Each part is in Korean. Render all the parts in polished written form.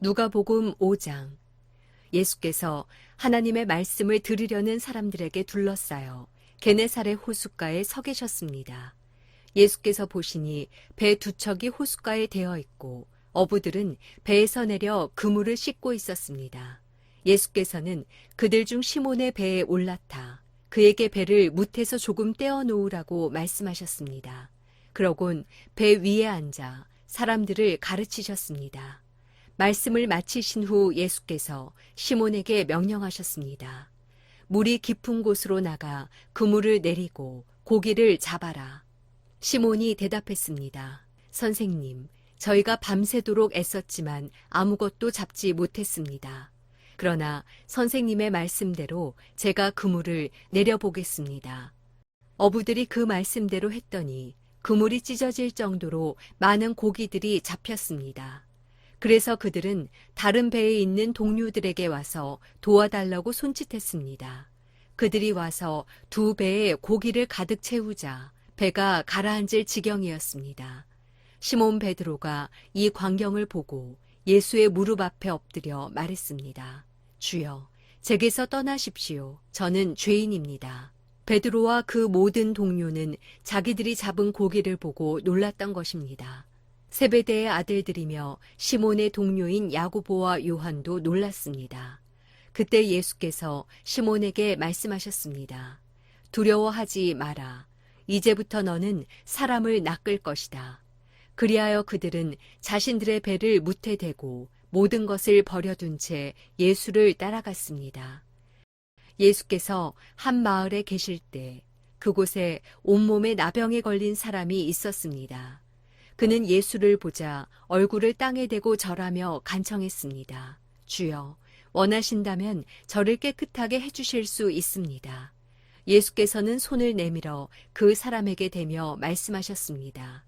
누가복음 5장. 예수께서 하나님의 말씀을 들으려는 사람들에게 둘러싸여 게네사렛 호숫가에 서 계셨습니다. 예수께서 보시니 배 두 척이 호숫가에 대어 있고 어부들은 배에서 내려 그물을 씻고 있었습니다. 예수께서는 그들 중 시몬의 배에 올라타 그에게 배를 무태서 조금 떼어 놓으라고 말씀하셨습니다. 그러곤 배 위에 앉아 사람들을 가르치셨습니다. 말씀을 마치신 후 예수께서 시몬에게 명령하셨습니다. 물이 깊은 곳으로 나가 그물을 내리고 고기를 잡아라. 시몬이 대답했습니다. 선생님, 저희가 밤새도록 애썼지만 아무것도 잡지 못했습니다. 그러나 선생님의 말씀대로 제가 그물을 내려보겠습니다. 어부들이 그 말씀대로 했더니 그물이 찢어질 정도로 많은 고기들이 잡혔습니다. 그래서 그들은 다른 배에 있는 동료들에게 와서 도와달라고 손짓했습니다. 그들이 와서 두 배에 고기를 가득 채우자 배가 가라앉을 지경이었습니다. 시몬 베드로가 이 광경을 보고 예수의 무릎 앞에 엎드려 말했습니다. 주여, 제게서 떠나십시오. 저는 죄인입니다. 베드로와 그 모든 동료는 자기들이 잡은 고기를 보고 놀랐던 것입니다. 세베대의 아들들이며 시몬의 동료인 야고보와 요한도 놀랐습니다. 그때 예수께서 시몬에게 말씀하셨습니다. 두려워하지 마라. 이제부터 너는 사람을 낚을 것이다. 그리하여 그들은 자신들의 배를 무태 대고 모든 것을 버려둔 채 예수를 따라갔습니다. 예수께서 한 마을에 계실 때 그곳에 온몸에 나병에 걸린 사람이 있었습니다. 그는 예수를 보자 얼굴을 땅에 대고 절하며 간청했습니다. 주여, 원하신다면 저를 깨끗하게 해주실 수 있습니다. 예수께서는 손을 내밀어 그 사람에게 대며 말씀하셨습니다.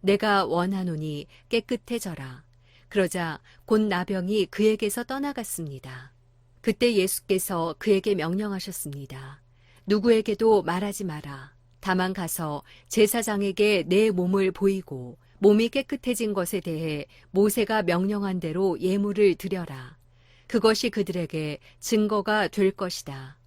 내가 원하노니 깨끗해져라. 그러자 곧 나병이 그에게서 떠나갔습니다. 그때 예수께서 그에게 명령하셨습니다. 누구에게도 말하지 마라. 다만 가서 제사장에게 내 몸을 보이고 몸이 깨끗해진 것에 대해 모세가 명령한 대로 예물을 드려라. 그것이 그들에게 증거가 될 것이다.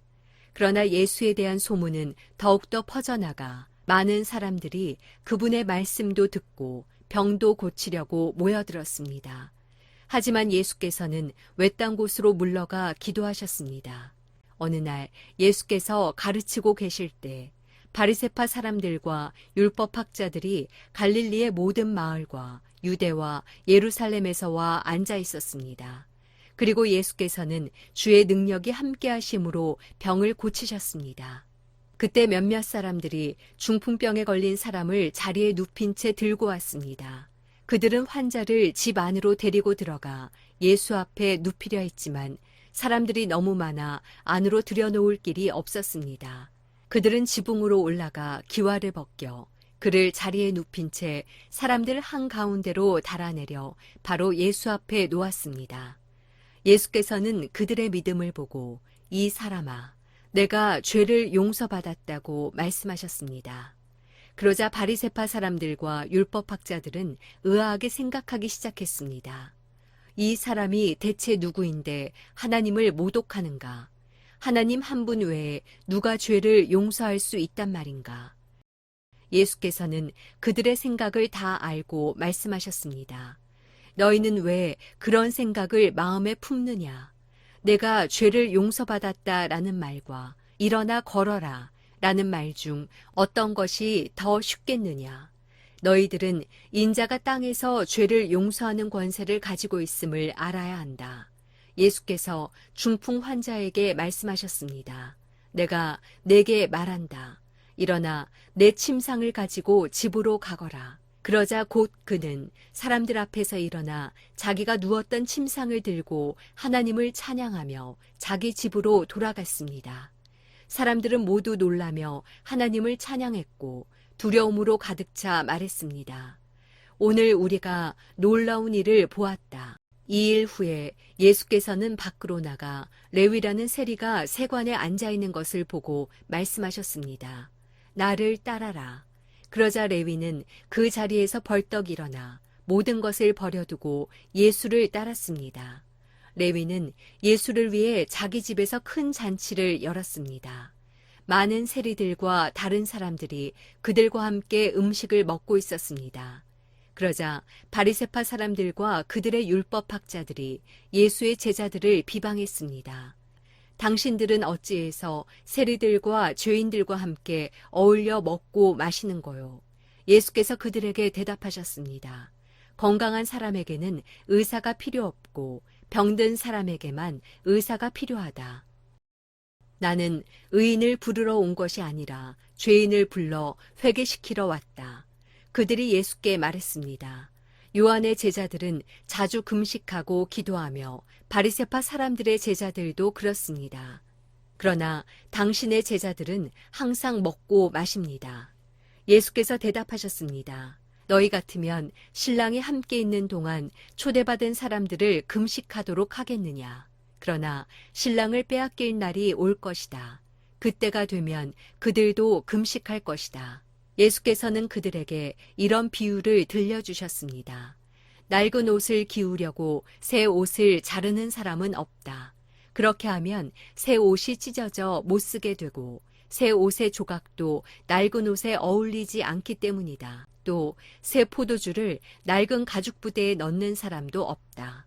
그러나 예수에 대한 소문은 더욱더 퍼져나가 많은 사람들이 그분의 말씀도 듣고 병도 고치려고 모여들었습니다. 하지만 예수께서는 외딴 곳으로 물러가 기도하셨습니다. 어느 날 예수께서 가르치고 계실 때 바리새파 사람들과 율법학자들이 갈릴리의 모든 마을과 유대와 예루살렘에서 와 앉아 있었습니다. 그리고 예수께서는 주의 능력이 함께하심으로 병을 고치셨습니다. 그때 몇몇 사람들이 중풍병에 걸린 사람을 자리에 눕힌 채 들고 왔습니다. 그들은 환자를 집 안으로 데리고 들어가 예수 앞에 눕히려 했지만 사람들이 너무 많아 안으로 들여놓을 길이 없었습니다. 그들은 지붕으로 올라가 기와를 벗겨 그를 자리에 눕힌 채 사람들 한가운데로 달아내려 바로 예수 앞에 놓았습니다. 예수께서는 그들의 믿음을 보고 이 사람아, 내가 죄를 용서받았다고 말씀하셨습니다. 그러자 바리새파 사람들과 율법학자들은 의아하게 생각하기 시작했습니다. 이 사람이 대체 누구인데 하나님을 모독하는가? 하나님 한 분 외에 누가 죄를 용서할 수 있단 말인가? 예수께서는 그들의 생각을 다 알고 말씀하셨습니다. 너희는 왜 그런 생각을 마음에 품느냐? 내가 죄를 용서받았다라는 말과 일어나 걸어라 라는 말 중 어떤 것이 더 쉽겠느냐? 너희들은 인자가 땅에서 죄를 용서하는 권세를 가지고 있음을 알아야 한다. 예수께서 중풍 환자에게 말씀하셨습니다. 내가 네게 말한다. 일어나 내 침상을 가지고 집으로 가거라. 그러자 곧 그는 사람들 앞에서 일어나 자기가 누웠던 침상을 들고 하나님을 찬양하며 자기 집으로 돌아갔습니다. 사람들은 모두 놀라며 하나님을 찬양했고 두려움으로 가득 차 말했습니다. 오늘 우리가 놀라운 일을 보았다. 2일 후에 예수께서는 밖으로 나가 레위라는 세리가 세관에 앉아 있는 것을 보고 말씀하셨습니다. 나를 따라라. 그러자 레위는 그 자리에서 벌떡 일어나 모든 것을 버려두고 예수를 따랐습니다. 레위는 예수를 위해 자기 집에서 큰 잔치를 열었습니다. 많은 세리들과 다른 사람들이 그들과 함께 음식을 먹고 있었습니다. 그러자 바리새파 사람들과 그들의 율법학자들이 예수의 제자들을 비방했습니다. 당신들은 어찌해서 세리들과 죄인들과 함께 어울려 먹고 마시는 거요? 예수께서 그들에게 대답하셨습니다. 건강한 사람에게는 의사가 필요 없고 병든 사람에게만 의사가 필요하다. 나는 의인을 부르러 온 것이 아니라 죄인을 불러 회개시키러 왔다. 그들이 예수께 말했습니다. 요한의 제자들은 자주 금식하고 기도하며 바리새파 사람들의 제자들도 그렇습니다. 그러나 당신의 제자들은 항상 먹고 마십니다. 예수께서 대답하셨습니다. 너희 같으면 신랑이 함께 있는 동안 초대받은 사람들을 금식하도록 하겠느냐. 그러나 신랑을 빼앗길 날이 올 것이다. 그때가 되면 그들도 금식할 것이다. 예수께서는 그들에게 이런 비유를 들려주셨습니다. 낡은 옷을 기우려고 새 옷을 자르는 사람은 없다. 그렇게 하면 새 옷이 찢어져 못 쓰게 되고 새 옷의 조각도 낡은 옷에 어울리지 않기 때문이다. 또 새 포도주를 낡은 가죽 부대에 넣는 사람도 없다.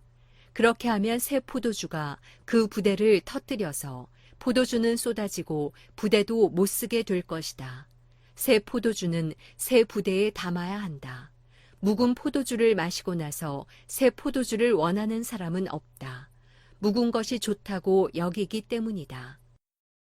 그렇게 하면 새 포도주가 그 부대를 터뜨려서 포도주는 쏟아지고 부대도 못 쓰게 될 것이다. 새 포도주는 새 부대에 담아야 한다. 묵은 포도주를 마시고 나서 새 포도주를 원하는 사람은 없다. 묵은 것이 좋다고 여기기 때문이다.